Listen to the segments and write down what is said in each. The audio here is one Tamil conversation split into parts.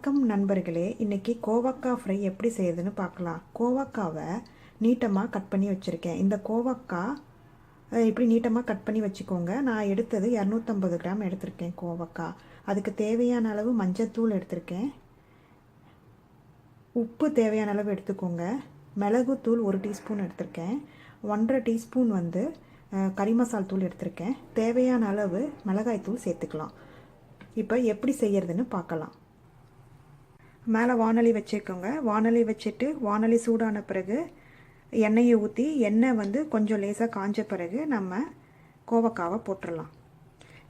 வணக்கம் நண்பர்களே, இன்னைக்கு கோவக்காய் ஃப்ரை எப்படி செய்யறதுன்னு பார்க்கலாம். கோவக்காவை நீட்டமாக கட் பண்ணி வச்சுருக்கேன். இந்த கோவக்காய் இப்படி நீட்டமாக கட் பண்ணி வச்சுக்கோங்க. நான் எடுத்தது 250 கிராம் எடுத்திருக்கேன் கோவக்காய். அதுக்கு தேவையான அளவு மஞ்சத்தூள் எடுத்திருக்கேன். உப்பு தேவையான அளவு எடுத்துக்கோங்க. மிளகுத்தூள் 1 டீஸ்பூன் எடுத்திருக்கேன். 1.5 டீஸ்பூன் கறி மசால் தூள் எடுத்திருக்கேன். தேவையான அளவு மிளகாய் தூள் சேர்த்துக்கலாம். இப்போ எப்படி செய்யறதுன்னு பார்க்கலாம். மேலே வாணலி வச்சுக்கோங்க. வாணலி வச்சுட்டு வாணலி சூடான பிறகு எண்ணெயை ஊற்றி எண்ணெய் கொஞ்சம் லேசாக காஞ்ச பிறகு நம்ம கோவக்காவை போட்டுடலாம்.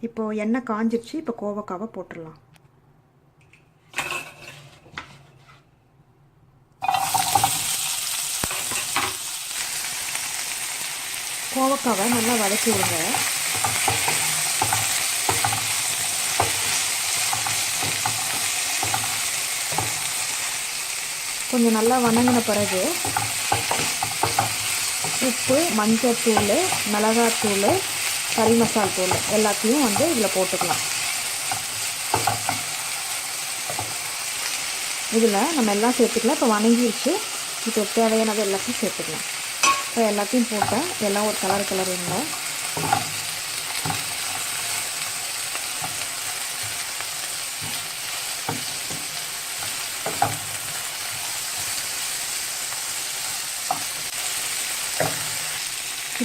இப்போது எண்ணெய் காஞ்சிடுச்சு. இப்போ கோவக்காவை போட்டுடலாம். கோவக்காவை நல்லா வதக்கி விடுங்க. கொஞ்சம் நல்லா வணங்கின பிறகு உப்பு, மஞ்சத்தூள், மிளகாத்தூள், கறி மசால் தூள் எல்லாத்தையும் இதில் போட்டுக்கலாம். இதில் நம்ம எல்லாம் சேர்த்துக்கலாம். இப்போ வணங்கிடுச்சு. இப்போ தேவையானது எல்லாத்தையும் சேர்த்துக்கலாம். இப்போ எல்லாத்தையும் போட்டேன். எல்லாம் ஒரு கலர் இல்லை.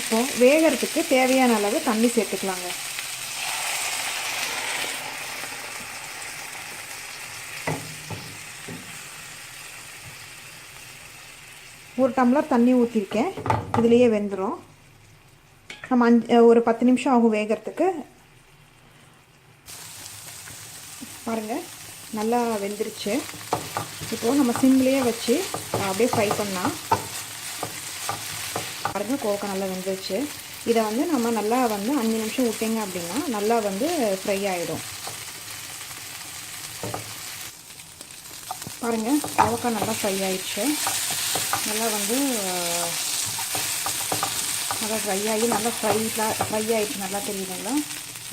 இப்போது வேகிறதுக்கு தேவையான அளவு தண்ணி சேர்த்துக்கலாங்க. ஒரு டம்ளர் தண்ணி ஊற்றிருக்கேன். இதுலேயே வெந்துடும். நம்ம ஒரு 10 நிமிஷம் ஆகும் வேகிறதுக்கு. பாருங்கள், நல்லா வெந்துருச்சு. இப்போது நம்ம சிம்லேயே வச்சு அப்படியே ஃப்ரை பண்ணால் பாருங்கள், கோவக்காய் நல்லா வெந்துருச்சு. இதை நம்ம நல்லா 5 நிமிஷம் விட்டிங்க அப்படின்னா நல்லா ஃப்ரை ஆகிடும். பாருங்கள், கோவக்காய் நல்லா ஃப்ரை ஆகிடுச்சு. நல்லா நல்லா ஃப்ரை ஆகி நல்லா ஃப்ரை ஆகிடுச்சு. நல்லா தெரியுதுங்களா?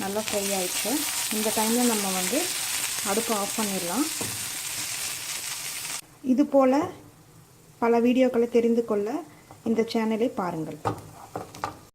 நல்லா ஃப்ரை ஆகிடுச்சு. இந்த டைமில் நம்ம அடுப்பை ஆஃப் பண்ணிடலாம். இது போல் பல வீடியோக்களை தெரிந்து கொள்ள இந்த சேனலை பாருங்கள்.